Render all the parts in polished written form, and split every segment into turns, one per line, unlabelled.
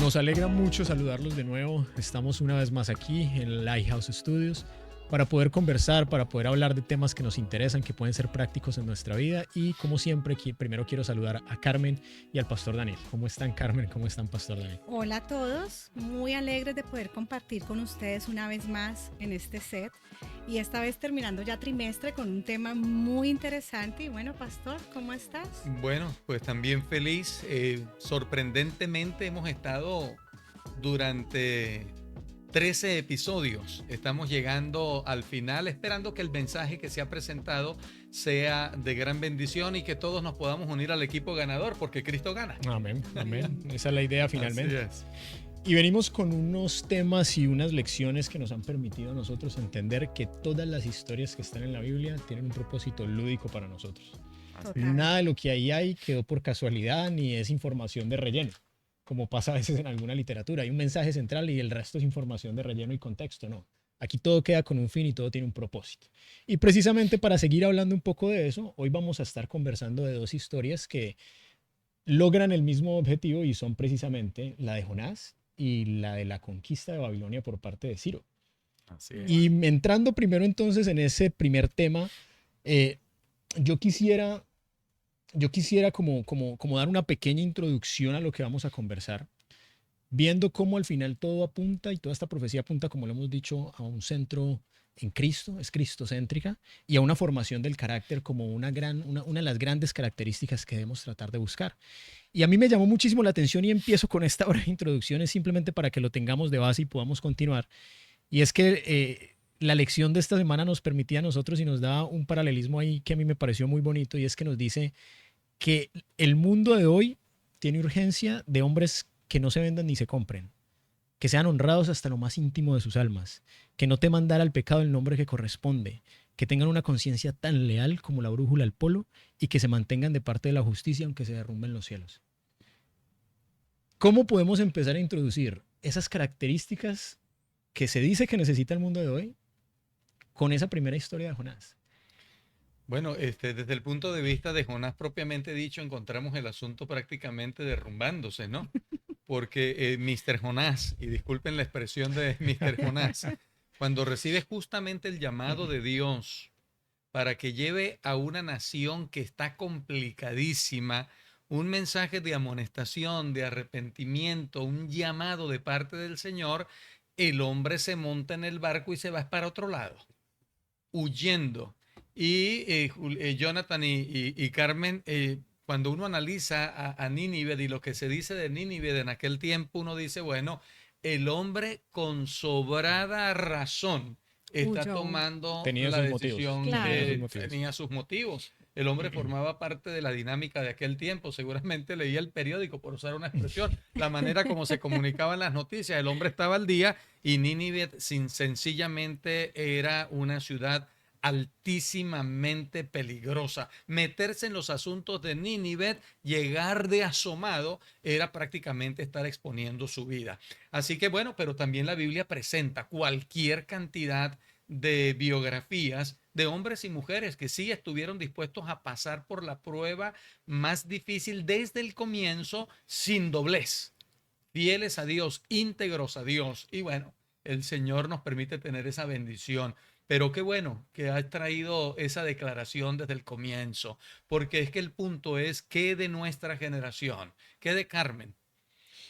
Nos alegra mucho saludarlos de nuevo. Estamos una vez más aquí en Lighthouse Studios para poder conversar, para poder hablar de temas que nos interesan, que pueden ser prácticos en nuestra vida. Y como siempre, primero quiero saludar a Carmen y al Pastor Daniel. ¿Cómo están, Carmen? ¿Cómo están, Pastor Daniel?
Hola a todos, muy alegres de poder compartir con ustedes una vez más en este set y esta vez terminando ya trimestre con un tema muy interesante. Y bueno, Pastor, ¿cómo estás?
Bueno, pues también feliz. Sorprendentemente hemos estado durante 13 episodios. Estamos llegando al final, esperando que el mensaje que se ha presentado sea de gran bendición y que todos nos podamos unir al equipo ganador, porque Cristo gana.
Amén, amén. Esa es la idea finalmente.
Así es.
Y venimos con unos temas y unas lecciones que nos han permitido a nosotros entender que todas las historias que están en la Biblia tienen un propósito lúdico para nosotros.
Total.
Nada de lo que ahí hay quedó por casualidad ni es información de relleno, como pasa a veces en alguna literatura. Hay un mensaje central y el resto es información de relleno y contexto, no. Aquí todo queda con un fin y todo tiene un propósito. Y precisamente para seguir hablando un poco de eso, hoy vamos a estar conversando de dos historias que logran el mismo objetivo y son precisamente la de Jonás y la de la conquista de Babilonia por parte de Ciro.
Así es.
Y entrando primero entonces en ese primer tema, eh, yo quisiera como dar una pequeña introducción a lo que vamos a conversar, viendo cómo al final todo apunta y toda esta profecía apunta, como lo hemos dicho, a un centro en Cristo, es cristocéntrica, y a una formación del carácter como una de las grandes características que debemos tratar de buscar. Y a mí me llamó muchísimo la atención y empiezo con esta breve introducción, es simplemente para que lo tengamos de base y podamos continuar. Y es que la lección de esta semana nos permitía a nosotros y nos da un paralelismo ahí que a mí me pareció muy bonito, y es que nos dice que el mundo de hoy tiene urgencia de hombres que no se vendan ni se compren, que sean honrados hasta lo más íntimo de sus almas, que no teman dar al pecado el nombre que corresponde, que tengan una conciencia tan leal como la brújula al polo y que se mantengan de parte de la justicia aunque se derrumben los cielos. ¿Cómo podemos empezar a introducir esas características que se dice que necesita el mundo de hoy con esa primera historia de Jonás?
Bueno, desde el punto de vista de Jonás propiamente dicho, encontramos el asunto prácticamente derrumbándose, ¿no? Porque Mr. Jonás, y disculpen la expresión de Mr. Jonás, cuando recibe justamente el llamado de Dios para que lleve a una nación que está complicadísima un mensaje de amonestación, de arrepentimiento, un llamado de parte del Señor, el hombre se monta en el barco y se va para otro lado, huyendo. Y Jonathan y Carmen, cuando uno analiza a Nínive y lo que se dice de Nínive en aquel tiempo, uno dice, bueno, el hombre con sobrada razón está
Huyó.
tomando
Tenía
la
sus motivos,
decisión
tenía sus
Claro.
que
motivos.
tenía sus motivos. El hombre formaba parte de la dinámica de aquel tiempo. Seguramente leía el periódico, por usar una expresión, la manera como se comunicaban las noticias. El hombre estaba al día y Nínive sencillamente era una ciudad altísimamente peligrosa. Meterse en los asuntos de Nínive, llegar de asomado, era prácticamente estar exponiendo su vida. Así que bueno, pero también la Biblia presenta cualquier cantidad de biografías de hombres y mujeres que sí estuvieron dispuestos a pasar por la prueba más difícil desde el comienzo sin doblez, fieles a Dios, íntegros a Dios. Y bueno, el Señor nos permite tener esa bendición. Pero qué bueno que ha traído esa declaración desde el comienzo, porque es que el punto es qué de nuestra generación, qué de Carmen,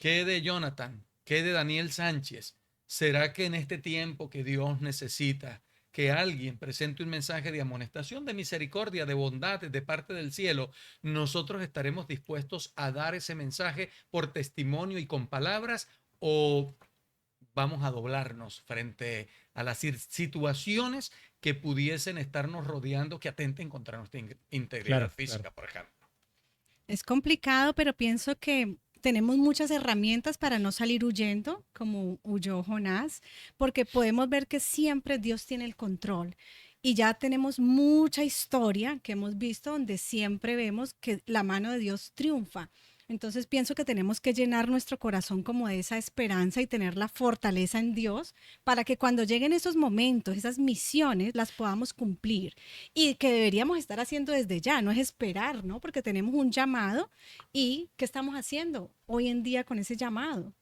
qué de Jonathan, qué de Daniel Sánchez. ¿Será que en este tiempo que Dios necesita que alguien presente un mensaje de amonestación, de misericordia, de bondad de parte del cielo, nosotros estaremos dispuestos a dar ese mensaje por testimonio y con palabras, o vamos a doblarnos frente a las situaciones que pudiesen estarnos rodeando, que atenten contra nuestra integridad
Claro, claro.
física, por ejemplo?
Es complicado, pero pienso que tenemos muchas herramientas para no salir huyendo, como huyó Jonás, porque podemos ver que siempre Dios tiene el control. Y ya tenemos mucha historia que hemos visto donde siempre vemos que la mano de Dios triunfa. Entonces pienso que tenemos que llenar nuestro corazón como de esa esperanza y tener la fortaleza en Dios para que cuando lleguen esos momentos, esas misiones, las podamos cumplir. Y que deberíamos estar haciendo desde ya, no es esperar, ¿no? Porque tenemos un llamado y ¿qué estamos haciendo hoy en día con ese llamado?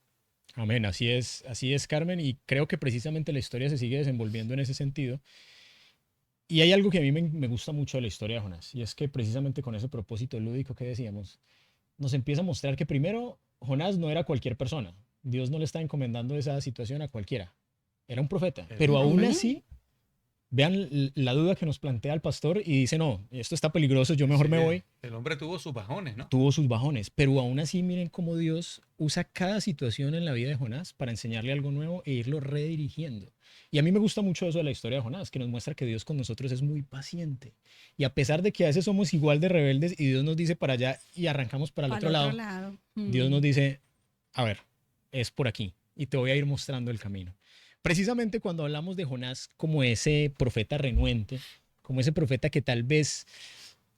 Amén, así es, Carmen, y creo que precisamente la historia se sigue desenvolviendo en ese sentido. Y hay algo que a mí me gusta mucho de la historia de Jonás, y es que precisamente con ese propósito lúdico que decíamos, nos empieza a mostrar que primero Jonás no era cualquier persona. Dios no le está encomendando esa situación a cualquiera. Era un profeta.
El
Pero aún
Amén.
así, vean la duda que nos plantea el pastor y dice, no, esto está peligroso, yo mejor
Sí,
me voy.
el hombre tuvo sus bajones, ¿no?
Tuvo sus bajones, pero aún así miren cómo Dios usa cada situación en la vida de Jonás para enseñarle algo nuevo e irlo redirigiendo. Y a mí me gusta mucho eso de la historia de Jonás, que nos muestra que Dios con nosotros es muy paciente. Y a pesar de que a veces somos igual de rebeldes y Dios nos dice para allá y arrancamos para el
Al
otro
otro
lado,
lado.
Dios nos dice, a ver, es por aquí y te voy a ir mostrando el camino. Precisamente cuando hablamos de Jonás como ese profeta renuente, como ese profeta que tal vez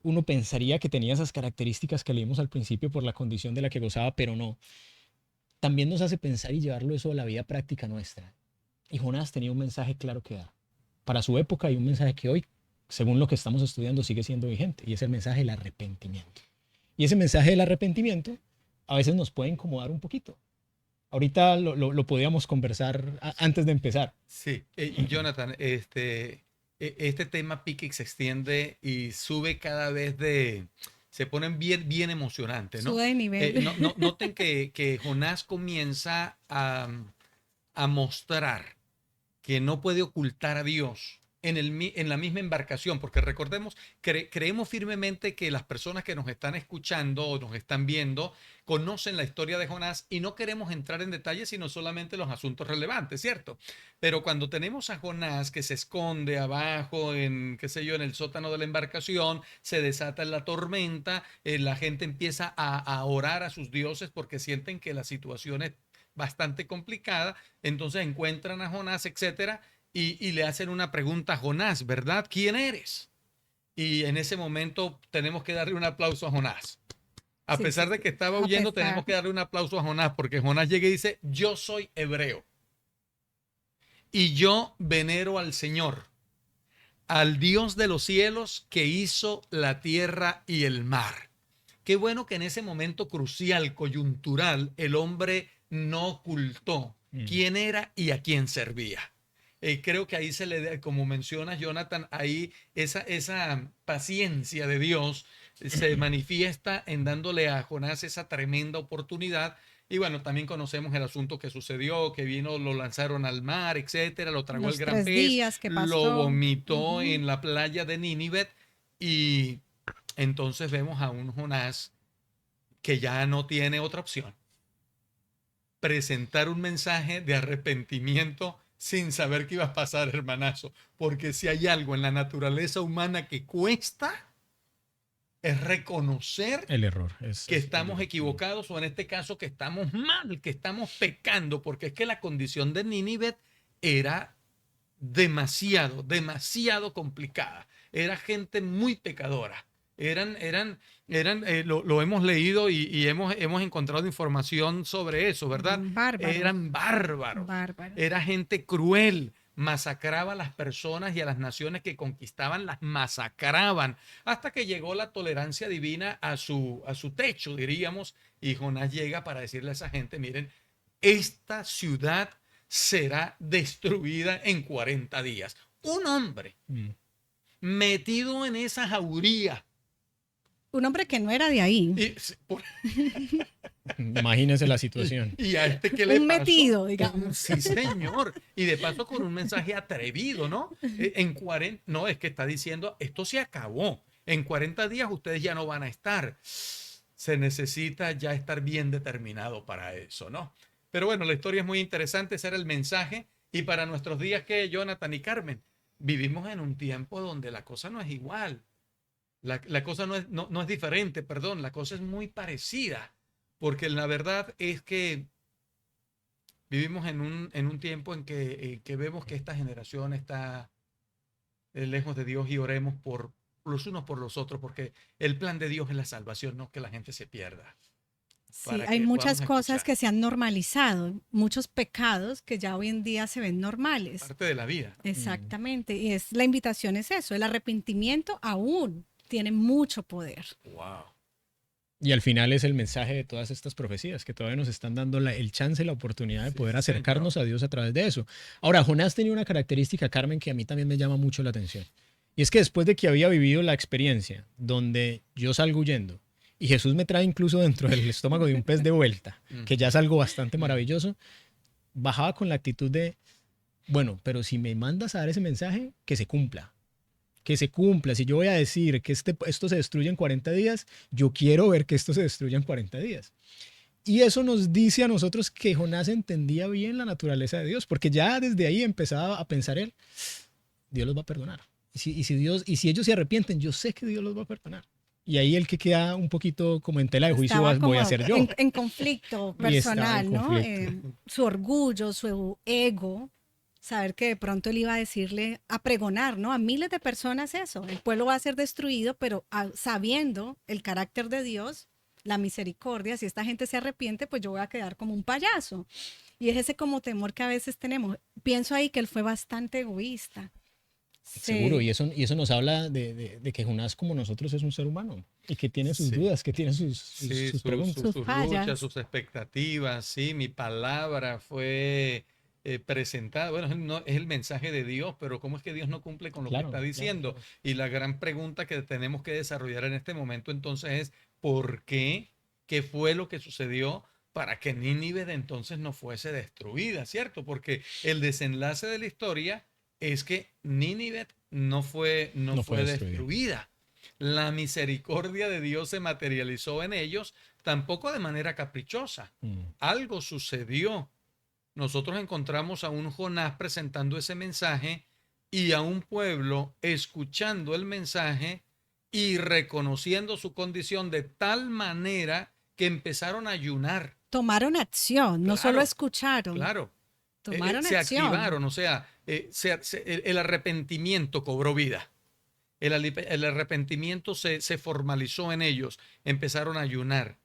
uno pensaría que tenía esas características que leímos al principio por la condición de la que gozaba, pero no. También nos hace pensar y llevarlo eso a la vida práctica nuestra. Y Jonás tenía un mensaje claro que dar. Para su época y un mensaje que hoy, según lo que estamos estudiando, sigue siendo vigente. Y es el mensaje del arrepentimiento. Y ese mensaje del arrepentimiento a veces nos puede incomodar un poquito. Ahorita lo podíamos conversar antes de empezar.
Sí, y Jonathan, este tema pique y se extiende y sube cada vez se ponen bien emocionante, ¿no?
Sube de nivel.
Noten que Jonás comienza a mostrar que no puede ocultar a Dios en la misma embarcación, porque recordemos, creemos firmemente que las personas que nos están escuchando o nos están viendo conocen la historia de Jonás y no queremos entrar en detalles, sino solamente los asuntos relevantes, ¿cierto? Pero cuando tenemos a Jonás que se esconde abajo en, qué sé yo, en el sótano de la embarcación, se desata la tormenta, la gente empieza a orar a sus dioses porque sienten que la situación es bastante complicada, entonces encuentran a Jonás, etcétera, y le hacen una pregunta a Jonás, ¿verdad? ¿Quién eres? Y en ese momento tenemos que darle un aplauso a Jonás. A
Sí, sí,
pesar de
sí.
que estaba
A
huyendo, tenemos
pesar.
que darle un aplauso a Jonás, porque Jonás llega y dice, yo soy hebreo y yo venero al Señor, al Dios de los cielos que hizo la tierra y el mar. Qué bueno que en ese momento crucial, coyuntural, el hombre no ocultó
Mm.
quién era y a quién servía. Creo que ahí se le da, como menciona Jonathan, ahí esa paciencia de Dios se manifiesta en dándole a Jonás esa tremenda oportunidad. Y bueno, también conocemos el asunto que sucedió, que vino, lo lanzaron al mar, etcétera, lo tragó el
Los
gran
3 días
pez,
que
lo
pasó.
vomitó
Ujú.
en la playa de Nínive y entonces vemos a un Jonás que ya no tiene otra opción. Presentar un mensaje de arrepentimiento sin saber qué iba a pasar, hermanazo. Porque si hay algo en la naturaleza humana que cuesta, es reconocer
El error
que
es
estamos
duro.
equivocados o en este caso que estamos mal, que estamos pecando, porque es que la condición de Nínive era demasiado complicada. Era gente muy pecadora. Lo hemos leído y hemos encontrado información sobre eso, ¿verdad?
Eran bárbaros.
Eran bárbaros.
Bárbaros.
Era gente cruel. Masacraba a las personas y a las naciones que conquistaban, las masacraban, hasta que llegó la tolerancia divina a su techo, diríamos, y Jonás llega para decirle a esa gente, miren, esta ciudad será destruida en 40 días. Un hombre
Mm.
metido en esa jauría.
Un hombre que no era de ahí.
Y,
Imagínense la situación.
y a este que le
Un
pasó.
metido, digamos.
Sí, señor. Y de paso con un mensaje atrevido, ¿no? En 40, no, es que está diciendo, esto se acabó. En 40 días ustedes ya no van a estar. Se necesita ya estar bien determinado para eso, ¿no? Pero bueno, la historia es muy interesante, ese era el mensaje. Y para nuestros días que Jonathan y Carmen, vivimos en un tiempo donde la cosa no es igual. La cosa no es diferente, perdón, la cosa es muy parecida. Porque la verdad es que vivimos en un tiempo en que vemos que esta generación está lejos de Dios y oremos por los unos por los otros, porque el plan de Dios es la salvación, no que la gente se pierda.
Sí,
Para
hay
que
muchas
podamos
cosas
escuchar.
que se han normalizado, muchos pecados que ya hoy en día se ven normales.
Parte de la vida.
Mm.
Exactamente. Y la invitación es eso, el arrepentimiento aún tiene mucho poder.
Wow.
Y al final es el mensaje de todas estas profecías, que todavía nos están dando el chance, la oportunidad de
Sí,
poder
señor.
acercarnos a Dios a través de eso. Ahora, Jonás tenía una característica, Carmen, que a mí también me llama mucho la atención. Y es que después de que había vivido la experiencia donde yo salgo huyendo y Jesús me trae incluso dentro del estómago de un pez de vuelta, que ya es
Ujú.
algo bastante maravilloso, bajaba con la actitud de, bueno, pero si me mandas a dar ese mensaje, que se cumpla. Que se cumpla. Si yo voy a decir que esto se destruye en 40 días, yo quiero ver que esto se destruya en 40 días. Y eso nos dice a nosotros que Jonás entendía bien la naturaleza de Dios, porque ya desde ahí empezaba a pensar él, Dios los va a perdonar. Y si ellos se arrepienten, yo sé que Dios los va a perdonar. Y ahí el que queda un poquito como en tela de juicio
Estaba
voy a
como
ser yo.
en conflicto
Y estaba en
personal, ¿no?
conflicto.
Su orgullo, su ego, saber que de pronto él iba a decirle, a pregonar, ¿no? A miles de personas eso. El pueblo va a ser destruido, pero sabiendo el carácter de Dios, la misericordia, si esta gente se arrepiente, pues yo voy a quedar como un payaso. Y es ese como temor que a veces tenemos. Pienso ahí que él fue bastante egoísta.
Seguro,
Se,
y eso nos habla de que Jonás como nosotros es un ser humano y que tiene sus
Sí.
dudas, que tiene
Sí,
sus preguntas.
sus
sus luchas,
fallas.
sus expectativas, sí, mi palabra fue presentada. Bueno, es el mensaje de Dios, pero ¿cómo es que Dios no cumple con lo que está
Claro, claro,
diciendo?
claro.
Y la gran pregunta que tenemos que desarrollar en este momento entonces es, ¿por qué? ¿Qué fue lo que sucedió para que Nínive de entonces no fuese destruida, ¿cierto? Porque el desenlace de la historia es que Nínive no
No fue
fue
destruida.
destruida. La misericordia de Dios se materializó en ellos, tampoco de manera caprichosa.
Mm.
Algo sucedió. Nosotros encontramos a un Jonás presentando ese mensaje y a un pueblo escuchando el mensaje y reconociendo su condición de tal manera que empezaron a ayunar.
Tomaron acción, no solo
Claro,
escucharon,
claro.
tomaron
Se
acción.
activaron, o sea, el arrepentimiento cobró vida. El arrepentimiento se formalizó en ellos, empezaron a ayunar,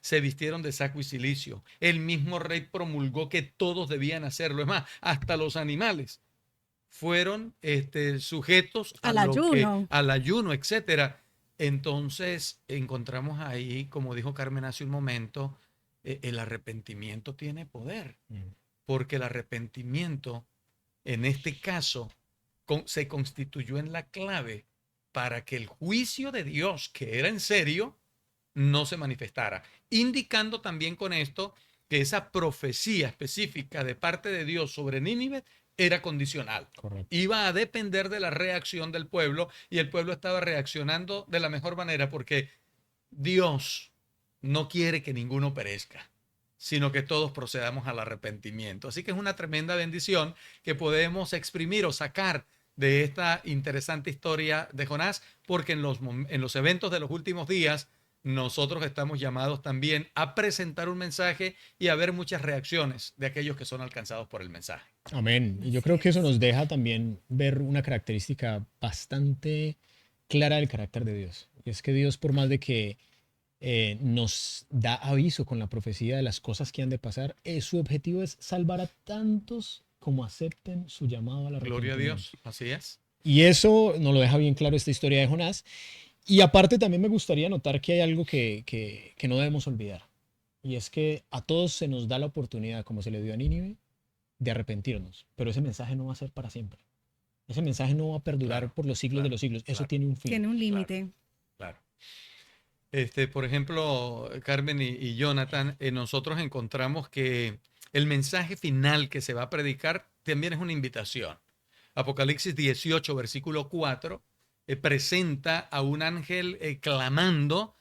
se vistieron de saco y cilicio. El mismo rey promulgó que todos debían hacerlo, es más, hasta los animales fueron sujetos a
Al
lo que,
ayuno.
al ayuno, etcétera. Entonces encontramos ahí, como dijo Carmen hace un momento, el arrepentimiento tiene poder,
Mm.
porque el arrepentimiento, en este caso, se constituyó en la clave para que el juicio de Dios, que era en serio, no se manifestara, indicando también con esto que esa profecía específica de parte de Dios sobre Nínive era condicional.
Correcto.
Iba a depender de la reacción del pueblo y el pueblo estaba reaccionando de la mejor manera porque Dios no quiere que ninguno perezca, sino que todos procedamos al arrepentimiento. Así que es una tremenda bendición que podemos exprimir o sacar de esta interesante historia de Jonás, porque en los eventos de los últimos días nosotros estamos llamados también a presentar un mensaje y a ver muchas reacciones de aquellos que son alcanzados por el mensaje.
Amén. Y yo
Así
creo que eso
es.
nos deja también ver una característica bastante clara del carácter de Dios. Y es que Dios, por más de que nos da aviso con la profecía de las cosas que han de pasar, su objetivo es salvar a tantos como acepten su llamado al
Gloria a
arrepentimiento.
Dios, así es.
Y eso nos lo deja bien claro esta historia de Jonás. Y aparte también me gustaría notar que hay algo que no debemos olvidar. Y es que a todos se nos da la oportunidad, como se le dio a Nínive, de arrepentirnos. Pero ese mensaje no va a ser para siempre. Ese mensaje no va a perdurar
Claro,
por los siglos de
claro,
los siglos. Eso
claro,
tiene un fin.
Tiene un
claro,
límite.
claro. Por ejemplo, Carmen y Jonathan, nosotros encontramos que el mensaje final que se va a predicar también es una invitación. Apocalipsis 18, versículo 4, presenta a un ángel clamando,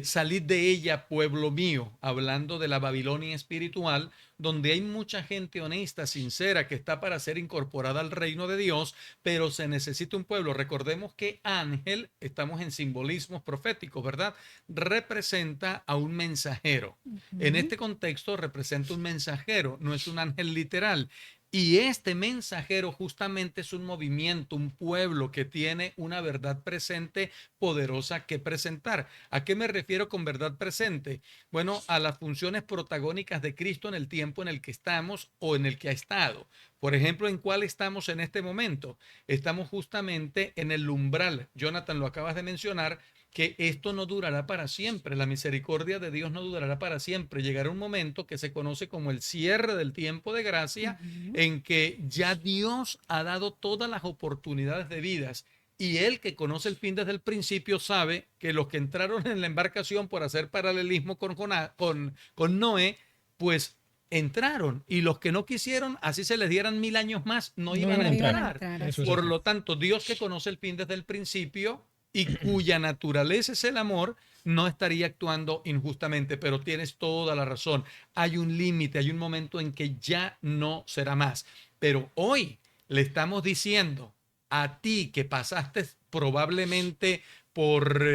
salid de ella, pueblo mío, hablando de la Babilonia espiritual, donde hay mucha gente honesta, sincera, que está para ser incorporada al reino de Dios, pero se necesita un pueblo. Recordemos que ángel, estamos en simbolismos proféticos, ¿verdad? Representa a un mensajero. En
Ujú.
este contexto representa un mensajero, no es un ángel literal. Y este mensajero justamente es un movimiento, un pueblo que tiene una verdad presente poderosa que presentar. ¿A qué me refiero con verdad presente? Bueno, a las funciones protagónicas de Cristo en el tiempo en el que estamos o en el que ha estado. Por ejemplo, ¿en cuál estamos en este momento? Estamos justamente en el umbral. Jonathan, lo acabas de mencionar, que esto no durará para siempre. La misericordia de Dios no durará para siempre. Llegará un momento que se conoce como el cierre del tiempo de gracia, en que ya Dios ha dado todas las oportunidades de vidas. Y él, que conoce el fin desde el principio, sabe que los que entraron en la embarcación por hacer paralelismo con Noé, pues entraron. Y los que no quisieron, así se les dieran 1000 años más, no iban a entrar.
Eso es
Por
así.
lo tanto, Dios, que conoce el fin desde el principio y cuya naturaleza es el amor, no estaría actuando injustamente. Pero tienes toda la razón. Hay un límite, hay un momento en que ya no será más. Pero hoy le estamos diciendo a ti, que pasaste probablemente por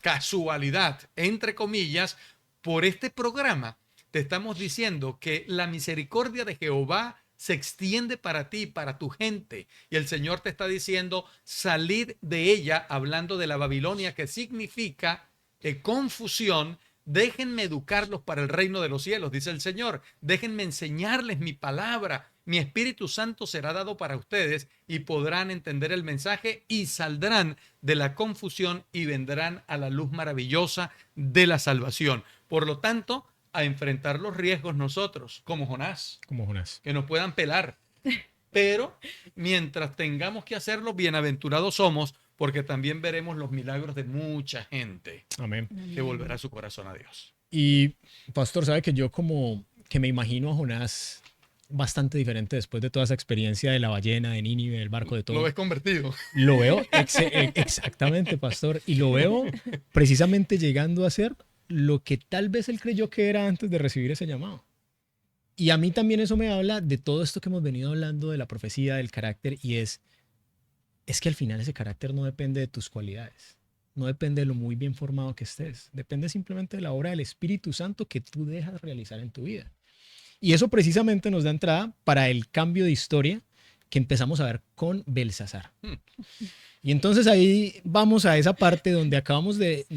casualidad, entre comillas, por este programa, te estamos diciendo que la misericordia de Jehová se extiende para ti, para tu gente. Y el Señor te está diciendo, salid de ella, hablando de la Babilonia, que significa confusión. Déjenme educarlos para el reino de los cielos, dice el Señor. Déjenme enseñarles mi palabra. Mi Espíritu Santo será dado para ustedes y podrán entender el mensaje y saldrán de la confusión y vendrán a la luz maravillosa de la salvación. Por lo tanto, a enfrentar los riesgos nosotros, como Jonás, que nos puedan pelar. Pero mientras tengamos que hacerlo, bienaventurados somos, porque también veremos los milagros de mucha gente.
Amén.
Que volverá su corazón a Dios.
Y, pastor, sabe que yo como que me imagino a Jonás bastante diferente después de toda esa experiencia de la ballena, de Nínive, del barco, de todo.
Lo ves convertido.
Lo veo exactamente, pastor, y lo veo precisamente llegando a ser lo que tal vez él creyó que era antes de recibir ese llamado. Y a mí también eso me habla de todo esto que hemos venido hablando de la profecía, del carácter, y es que al final ese carácter no depende de tus cualidades, no depende de lo muy bien formado que estés, depende simplemente de la obra del Espíritu Santo que tú dejas realizar en tu vida. Y eso precisamente nos da entrada para el cambio de historia que empezamos a ver con Belsasar. Y entonces ahí vamos a esa parte donde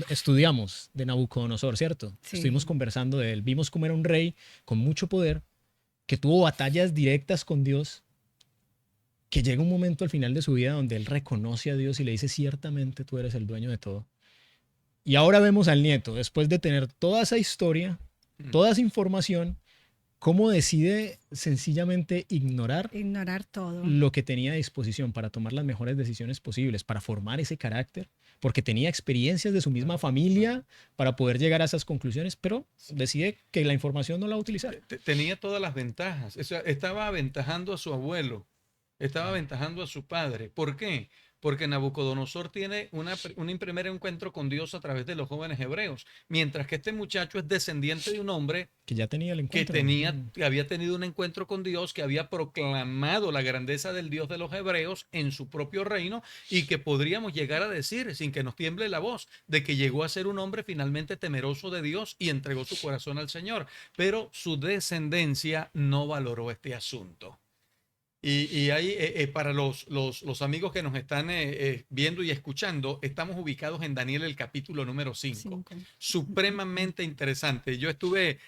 estudiamos de Nabucodonosor, ¿cierto?
Sí.
Estuvimos conversando de él, vimos cómo era un rey con mucho poder, que tuvo batallas directas con Dios, que llega un momento al final de su vida donde él reconoce a Dios y le dice, ciertamente tú eres el dueño de todo. Y ahora vemos al nieto, después de tener toda esa historia, toda esa información, cómo decide sencillamente ignorar
todo
lo que tenía a disposición para tomar las mejores decisiones posibles, para formar ese carácter, porque tenía experiencias de su misma familia para poder llegar a esas conclusiones, pero decide que la información no la va a utilizar.
Tenía todas las ventajas. O sea, estaba aventajando a su abuelo, estaba aventajando a su padre. ¿Por qué? Porque Nabucodonosor tiene un primer encuentro con Dios a través de los jóvenes hebreos, mientras que este muchacho es descendiente de un hombre
que ya tenía el encuentro,
que había tenido un encuentro con Dios, que había proclamado la grandeza del Dios de los hebreos en su propio reino, y que podríamos llegar a decir, sin que nos tiemble la voz, de que llegó a ser un hombre finalmente temeroso de Dios y entregó su corazón al Señor. Pero su descendencia no valoró este asunto. Y ahí, para los amigos que nos están viendo y escuchando, estamos ubicados en Daniel, el capítulo número 5. Supremamente interesante. Yo estuve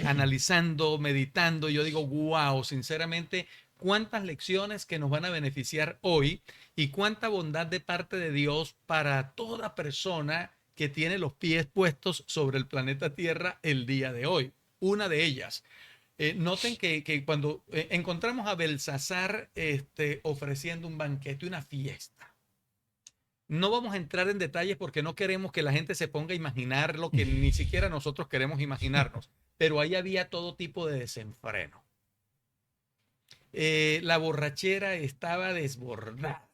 analizando, meditando, y yo digo, wow, sinceramente, cuántas lecciones que nos van a beneficiar hoy y cuánta bondad de parte de Dios para toda persona que tiene los pies puestos sobre el planeta Tierra el día de hoy. Una de ellas. Noten que cuando encontramos a Belsasar ofreciendo un banquete, una fiesta. No vamos a entrar en detalles porque no queremos que la gente se ponga a imaginar lo que ni siquiera nosotros queremos imaginarnos. Pero ahí había todo tipo de desenfreno. La borrachera estaba desbordada.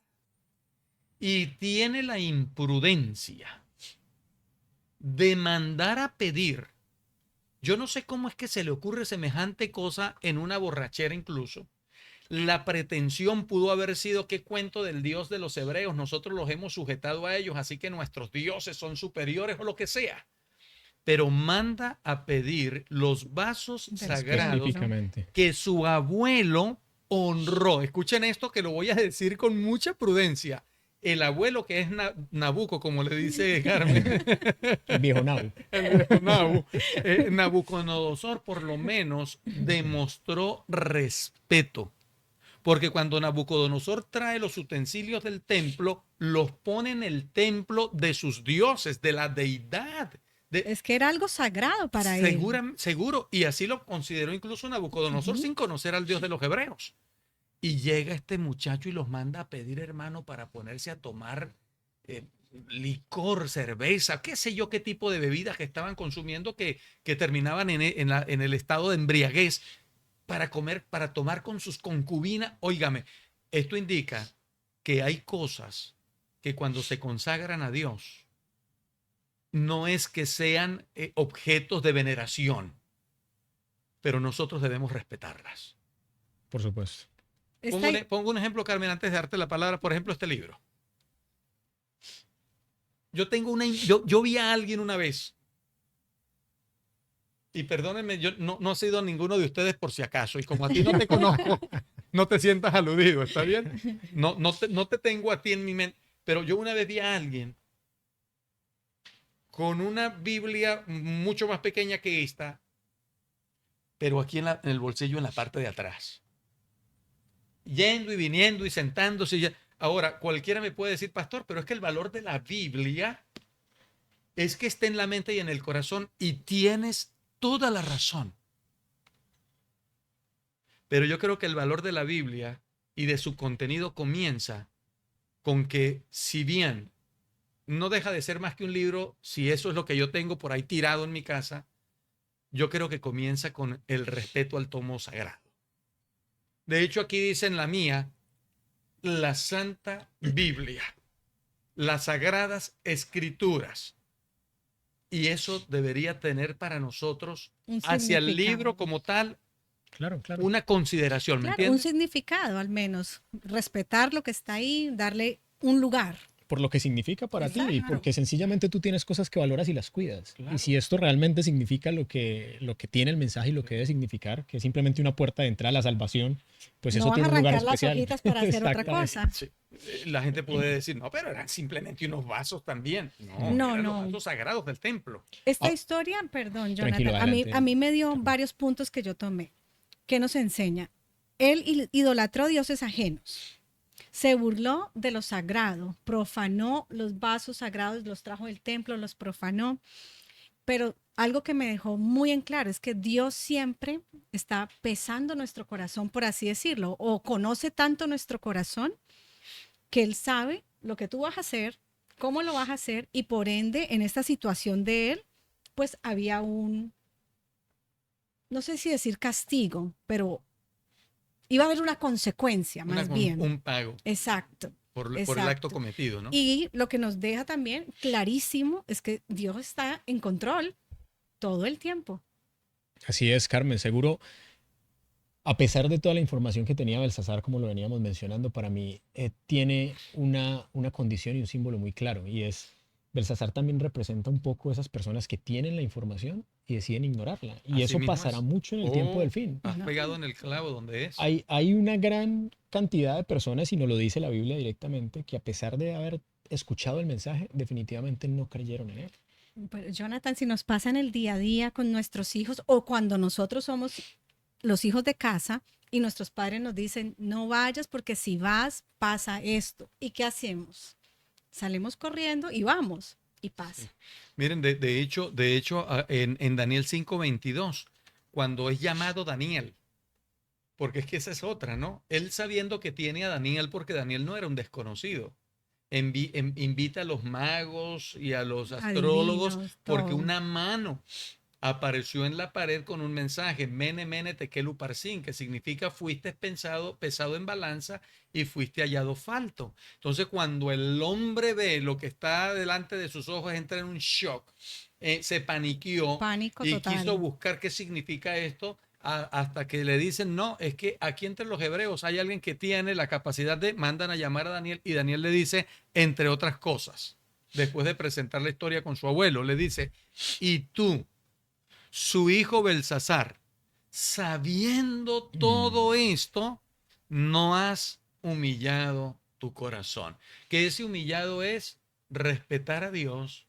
Y tiene la imprudencia de mandar a pedir. Yo no sé cómo es que se le ocurre semejante cosa en una borrachera incluso. La pretensión pudo haber sido, ¿qué cuento del Dios de los hebreos? Nosotros los hemos sujetado a ellos, así que nuestros dioses son superiores o lo que sea. Pero manda a pedir los vasos sagrados que su abuelo honró. Escuchen esto, que lo voy a decir con mucha prudencia. El abuelo, que es Nabuco, como le dice Carmen.
El viejo Nabu.
El viejo Nabu. Nabucodonosor por lo menos demostró respeto. Porque cuando Nabucodonosor trae los utensilios del templo, los pone en el templo de sus dioses, de la deidad.
Es que era algo sagrado para él.
Seguro, y así lo consideró incluso Nabucodonosor sin conocer al Dios de los hebreos. Y llega este muchacho y los manda a pedir, hermano, para ponerse a tomar licor, cerveza, qué sé yo, qué tipo de bebidas que estaban consumiendo que terminaban en el estado de embriaguez para comer, para tomar con sus concubinas. Óigame, esto indica que hay cosas que cuando se consagran a Dios, no es que sean objetos de veneración, pero nosotros debemos respetarlas.
Por supuesto.
Pongo un ejemplo, Carmen, antes de darte la palabra. Por ejemplo, este libro. Yo vi a alguien una vez, y perdónenme, yo no he sido ninguno de ustedes por si acaso, y como a ti no te conozco, no te sientas aludido, ¿está bien? No te tengo a ti en mi mente, pero yo una vez vi a alguien con una Biblia mucho más pequeña que esta, pero aquí en el bolsillo, en la parte de atrás. Yendo y viniendo y sentándose. Ahora, cualquiera me puede decir, pastor, pero es que el valor de la Biblia es que esté en la mente y en el corazón, y tienes toda la razón. Pero yo creo que el valor de la Biblia y de su contenido comienza con que, si bien no deja de ser más que un libro, si eso es lo que yo tengo por ahí tirado en mi casa, yo creo que comienza con el respeto al tomo sagrado. De hecho, aquí dice en la mía, la Santa Biblia, las Sagradas Escrituras. Y eso debería tener para nosotros, hacia el libro como tal,
claro.
una consideración, ¿me entiendes?
Un significado al menos. Respetar lo que está ahí, darle un lugar.
Por lo que significa para ti,
Claro.
porque sencillamente tú tienes cosas que valoras y las cuidas.
Claro.
Y si esto realmente significa lo que tiene el mensaje y lo que debe significar, que es simplemente una puerta de entrada a la salvación, pues
no
eso
vas
tiene
a
un lugar
arrancar las
especial.
hojitas para hacer otra
Exactamente.
cosa.
Sí. La gente puede decir, no, pero eran simplemente unos vasos también.
No,
eran
no.
los vasos sagrados del templo.
Esta historia, perdón,
Tranquilo,
Jonathan,
adelante.
a mí me dio varios puntos que yo tomé. ¿Qué nos enseña? Él idolatró dioses ajenos. Se burló de lo sagrado, profanó los vasos sagrados, los trajo del templo, los profanó. Pero algo que me dejó muy en claro es que Dios siempre está pesando nuestro corazón, por así decirlo, o conoce tanto nuestro corazón que Él sabe lo que tú vas a hacer, cómo lo vas a hacer, y por ende, en esta situación de Él, pues había no sé si decir castigo, pero iba a haber una consecuencia, más bien.
Un pago
Exacto.
por el acto cometido, ¿no?
Y lo que nos deja también clarísimo es que Dios está en control todo el tiempo.
Así es, Carmen. Seguro, a pesar de toda la información que tenía Belsasar, como lo veníamos mencionando, para mí tiene una condición y un símbolo muy claro, y es, Belsasar también representa un poco esas personas que tienen la información y deciden ignorarla. Y
Así
eso
mismo
pasará
es.
mucho en el tiempo del fin.
Has pegado en el clavo donde es.
Hay una gran cantidad de personas, y nos lo dice la Biblia directamente, que a pesar de haber escuchado el mensaje, definitivamente no creyeron en él.
Pero Jonathan, si nos pasa en el día a día con nuestros hijos, o cuando nosotros somos los hijos de casa y nuestros padres nos dicen, no vayas porque si vas pasa esto. ¿Y qué hacemos? Salimos corriendo y vamos, y pasa.
Sí. Miren, de hecho, en Daniel 5:22, cuando es llamado Daniel, porque es que esa es otra, ¿no? Él, sabiendo que tiene a Daniel, porque Daniel no era un desconocido, invita a los magos y a los astrólogos,
Adivinos,
porque
todo.
una mano apareció en la pared con un mensaje, Mene, Mene, Tekel, Uparsin, que significa fuiste pesado en balanza y fuiste hallado falto. Entonces, cuando el hombre ve lo que está delante de sus ojos, entra en un shock, se paniqueó
Pánico
y
total.
quiso buscar qué significa esto, hasta que le dicen, no, es que aquí entre los hebreos hay alguien que tiene la capacidad mandan a llamar a Daniel, y Daniel le dice, entre otras cosas, después de presentar la historia con su abuelo, le dice, y tú, su hijo Belsasar, sabiendo todo esto, no has humillado tu corazón. Que ese humillado es respetar a Dios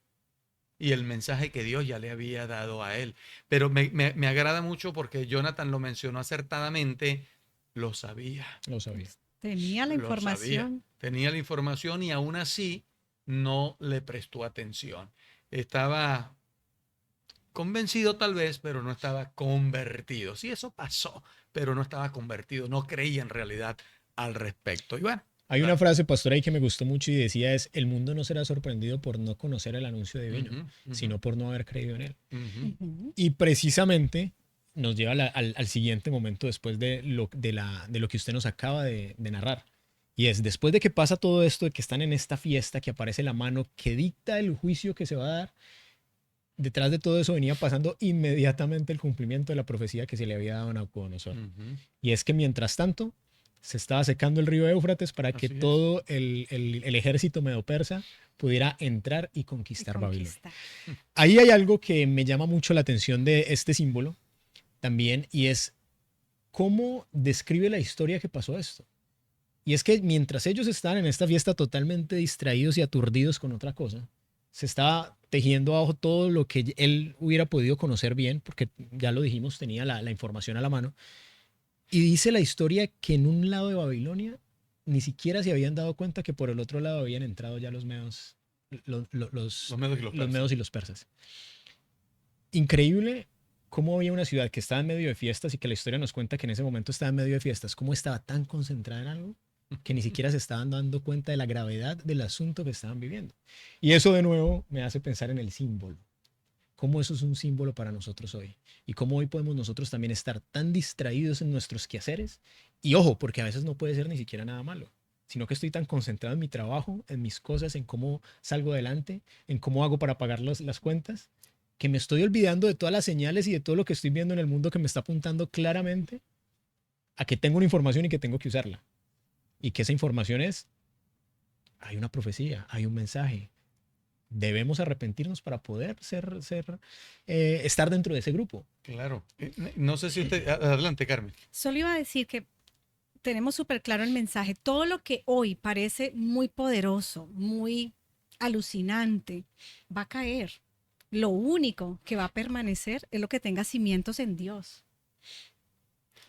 y el mensaje que Dios ya le había dado a él. Pero me agrada mucho porque Jonathan lo mencionó acertadamente. lo sabía.
Lo sabía.
Tenía la
Lo sabía.
información.
Tenía la información y aún así no le prestó atención. Estaba convencido tal vez, pero no estaba convertido. Sí, eso pasó, pero no estaba convertido, no creía en realidad al respecto. Y bueno,
Hay una frase, pastor, ahí que me gustó mucho y decía es, el mundo no será sorprendido por no conocer el anuncio divino, sino por no haber creído en él.
Ujú.
Y precisamente nos lleva al siguiente momento después de lo que usted nos acaba de narrar. Y es después de que pasa todo esto, de que están en esta fiesta, que aparece la mano que dicta el juicio que se va a dar, detrás de todo eso venía pasando inmediatamente el cumplimiento de la profecía que se le había dado a Nabucodonosor. Y es que mientras tanto se estaba secando el río Éufrates para que
Así es.
todo el ejército medo-persa pudiera entrar y
Y
conquistar Babilonia.
conquistar.
Ahí hay algo que me llama mucho la atención de este símbolo también, y es cómo describe la historia que pasó esto. Y es que mientras ellos estaban en esta fiesta totalmente distraídos y aturdidos con otra cosa, se estaba tejiendo abajo todo lo que él hubiera podido conocer bien, porque ya lo dijimos, tenía la información a la mano. Y dice la historia que en un lado de Babilonia ni siquiera se habían dado cuenta que por el otro lado habían entrado ya los medos,
Los medos y los
los
persas.
medos y los persas. Increíble cómo había una ciudad que estaba en medio de fiestas y que la historia nos cuenta que en ese momento estaba en medio de fiestas, cómo estaba tan concentrada en algo que ni siquiera se estaban dando cuenta de la gravedad del asunto que estaban viviendo. Y eso de nuevo me hace pensar en el símbolo, cómo eso es un símbolo para nosotros hoy y cómo hoy podemos nosotros también estar tan distraídos en nuestros quehaceres. Y ojo, porque a veces no puede ser ni siquiera nada malo, sino que estoy tan concentrado en mi trabajo, en mis cosas, en cómo salgo adelante, en cómo hago para pagar las cuentas, que me estoy olvidando de todas las señales y de todo lo que estoy viendo en el mundo que me está apuntando claramente a que tengo una información y que tengo que usarla. Y que esa información es, hay una profecía, hay un mensaje. Debemos arrepentirnos para poder estar dentro de ese grupo.
Claro. No sé si usted... Adelante, Carmen.
Solo iba a decir que tenemos súper claro el mensaje. Todo lo que hoy parece muy poderoso, muy alucinante, va a caer. Lo único que va a permanecer es lo que tenga cimientos en Dios.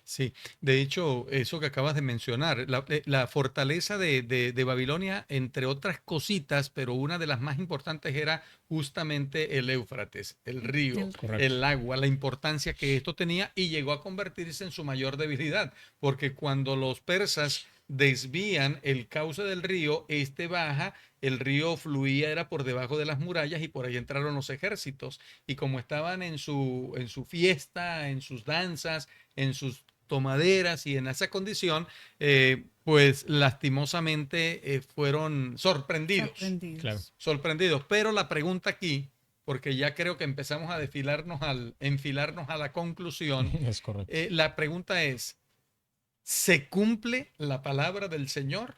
Sí, de hecho, eso que acabas de mencionar, la fortaleza de Babilonia, entre otras cositas, pero una de las más importantes era justamente el Éufrates, el río,
Correcto.
el agua, la importancia que esto tenía y llegó a convertirse en su mayor debilidad, porque cuando los persas desvían el cauce del río, este baja, el río fluía, era por debajo de las murallas y por ahí entraron los ejércitos. Y como estaban en su fiesta, en sus danzas, en sus tomaderas y en esa condición, pues lastimosamente fueron sorprendidos.
Sorprendidos.
Claro.
Sorprendidos. Pero la pregunta aquí, porque ya creo que empezamos a enfilarnos a la conclusión,
Es correcto.
la pregunta es, ¿se cumple la palabra del Señor?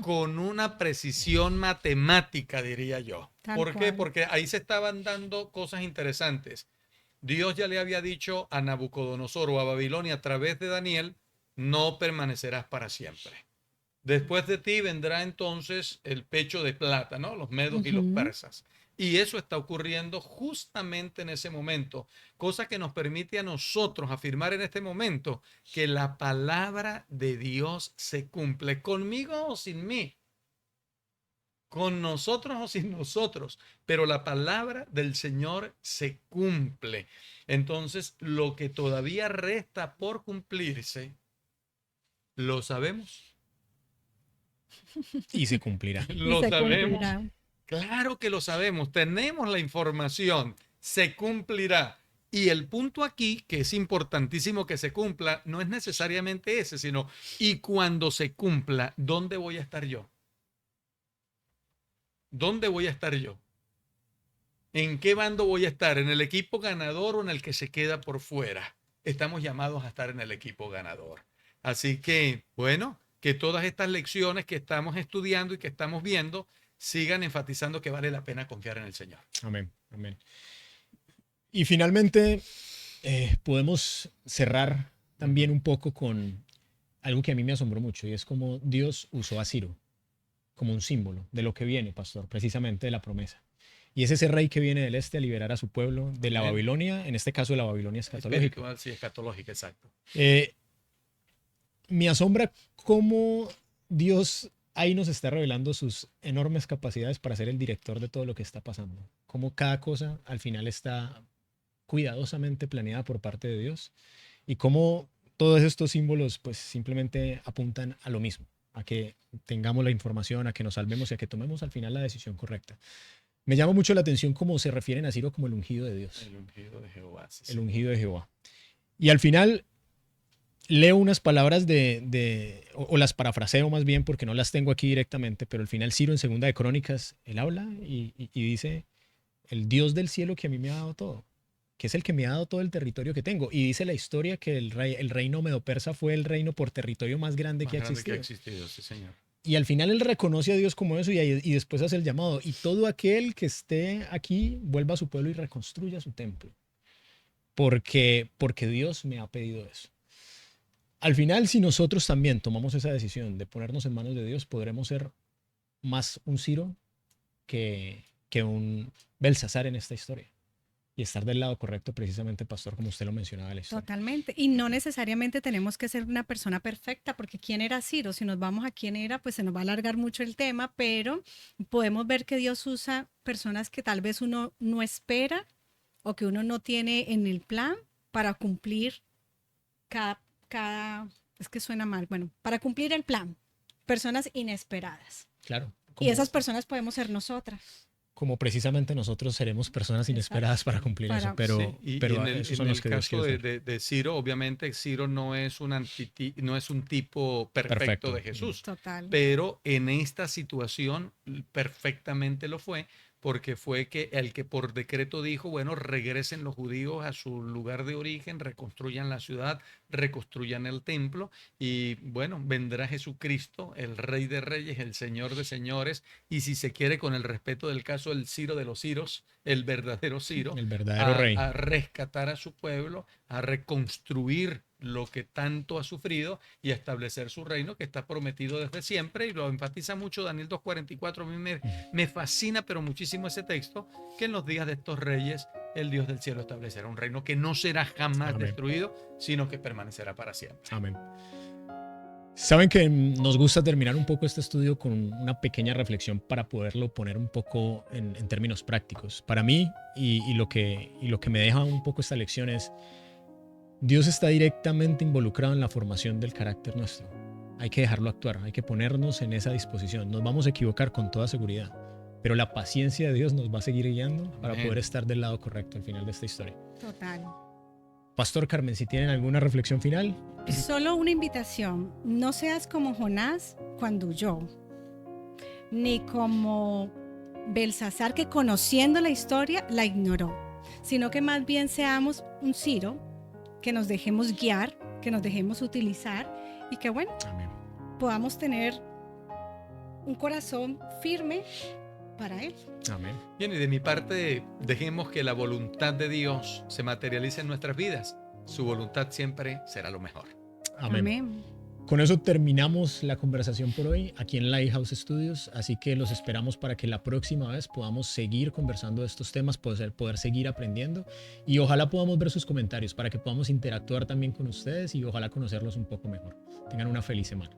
Con una precisión matemática, diría yo.
Tal
¿Por qué?
cual.
Porque ahí se estaban dando cosas interesantes. Dios ya le había dicho a Nabucodonosor o a Babilonia a través de Daniel, no permanecerás para siempre. Después de ti vendrá entonces el pecho de plata, ¿no? Los medos y los persas. Y eso está ocurriendo justamente en ese momento, cosa que nos permite a nosotros afirmar en este momento que la palabra de Dios se cumple, conmigo o sin mí, con nosotros o sin nosotros, pero la palabra del Señor se cumple. Entonces, lo que todavía resta por cumplirse, ¿lo sabemos?
Y se cumplirá.
Y
¿Lo
se
sabemos?
cumplirá.
Claro que lo sabemos, tenemos la información, se cumplirá. Y el punto aquí, que es importantísimo que se cumpla, no es necesariamente ese, sino, y cuando se cumpla, ¿dónde voy a estar yo? ¿Dónde voy a estar yo? ¿En qué bando voy a estar? ¿En el equipo ganador o en el que se queda por fuera? Estamos llamados a estar en el equipo ganador. Así que, bueno, que todas estas lecciones que estamos estudiando y que estamos viendo sigan enfatizando que vale la pena confiar en el Señor.
Amén. Amén. Y finalmente, podemos cerrar también un poco con algo que a mí me asombró mucho, y es como Dios usó a Ciro como un símbolo de lo que viene, pastor, precisamente de la promesa. Y es ese rey que viene del este a liberar a su pueblo de la
Amén.
Babilonia, en este caso de la Babilonia escatológica.
Espiritual, sí, escatológica, exacto.
me asombra cómo Dios ahí nos está revelando sus enormes capacidades para ser el director de todo lo que está pasando. Cómo cada cosa al final está cuidadosamente planeada por parte de Dios y cómo todos estos símbolos pues simplemente apuntan a lo mismo, a que tengamos la información, a que nos salvemos y a que tomemos al final la decisión correcta. Me llama mucho la atención cómo se refieren a Ciro como el ungido de Dios.
El ungido de Jehová. Sí,
El
sí.
ungido de Jehová. Y al final leo unas palabras o las parafraseo más bien porque no las tengo aquí directamente, pero al final Ciro en Segunda de Crónicas, él habla y dice, el Dios del cielo que a mí me ha dado todo, que es el que me ha dado todo el territorio que tengo. Y dice la historia que el reino medo-persa fue el reino por territorio más grande
Más
que ha
grande que ha
existido.
existido, sí, señor.
Y al final él reconoce a Dios como eso y después hace el llamado. Y todo aquel que esté aquí vuelva a su pueblo y reconstruya su templo. Porque Dios me ha pedido eso. Al final, si nosotros también tomamos esa decisión de ponernos en manos de Dios, podremos ser más un Ciro que un Belsasar en esta historia. Y estar del lado correcto, precisamente, pastor, como usted lo mencionaba en la historia.
Totalmente. Y no necesariamente tenemos que ser una persona perfecta, porque ¿quién era Ciro? Si nos vamos a quién era, pues se nos va a alargar mucho el tema, pero podemos ver que Dios usa personas que tal vez uno no espera o que uno no tiene en el plan para cumplir es que suena mal, bueno, para cumplir el plan. Personas inesperadas.
Claro.
Y esas personas podemos ser nosotras.
Como precisamente nosotros seremos personas inesperadas para cumplir eso, pero,
Sí, y
pero
en
esos son los que Dios
caso
quiere usar.
de Ciro, obviamente Ciro no es no es un tipo perfecto
Perfecto.
de Jesús,
Total.
pero en esta situación perfectamente lo fue, porque fue que el que por decreto dijo, bueno, regresen los judíos a su lugar de origen, reconstruyan la ciudad, reconstruyan el templo, y bueno, vendrá Jesucristo, el Rey de Reyes, el Señor de Señores, y si se quiere, con el respeto del caso, el Ciro de los Ciros, el verdadero Ciro,
El verdadero rey.
a rescatar a su pueblo, a reconstruir lo que tanto ha sufrido y a establecer su reino que está prometido desde siempre, y lo enfatiza mucho Daniel 2:44. A mí me fascina pero muchísimo ese texto, que en los días de estos reyes el Dios del cielo establecerá un reino que no será jamás
Amén.
destruido, sino que permanecerá para siempre.
Amén. Saben que nos gusta terminar un poco este estudio con una pequeña reflexión para poderlo poner un poco en términos prácticos. Para mí, y lo que me deja un poco esta lección es, Dios está directamente involucrado en la formación del carácter nuestro. Hay que dejarlo actuar, hay que ponernos en esa disposición. Nos vamos a equivocar con toda seguridad, pero la paciencia de Dios nos va a seguir guiando para
Amén.
poder estar del lado correcto al final de esta historia.
Total.
Pastor Carmen, si tienen alguna reflexión final.
Solo una invitación. No seas como Jonás cuando huyó, ni como Belsasar, que conociendo la historia la ignoró, sino que más bien seamos un Ciro, que nos dejemos guiar, que nos dejemos utilizar y que bueno,
Amén.
podamos tener un corazón firme para Él.
Amén.
Bien, y de mi parte, dejemos que la voluntad de Dios se materialice en nuestras vidas. Su voluntad siempre será lo mejor.
Amén.
Amén.
Con eso terminamos la conversación por hoy aquí en Lighthouse Studios, así que los esperamos para que la próxima vez podamos seguir conversando de estos temas, poder seguir aprendiendo y ojalá podamos ver sus comentarios para que podamos interactuar también con ustedes y ojalá conocerlos un poco mejor. Tengan una feliz semana.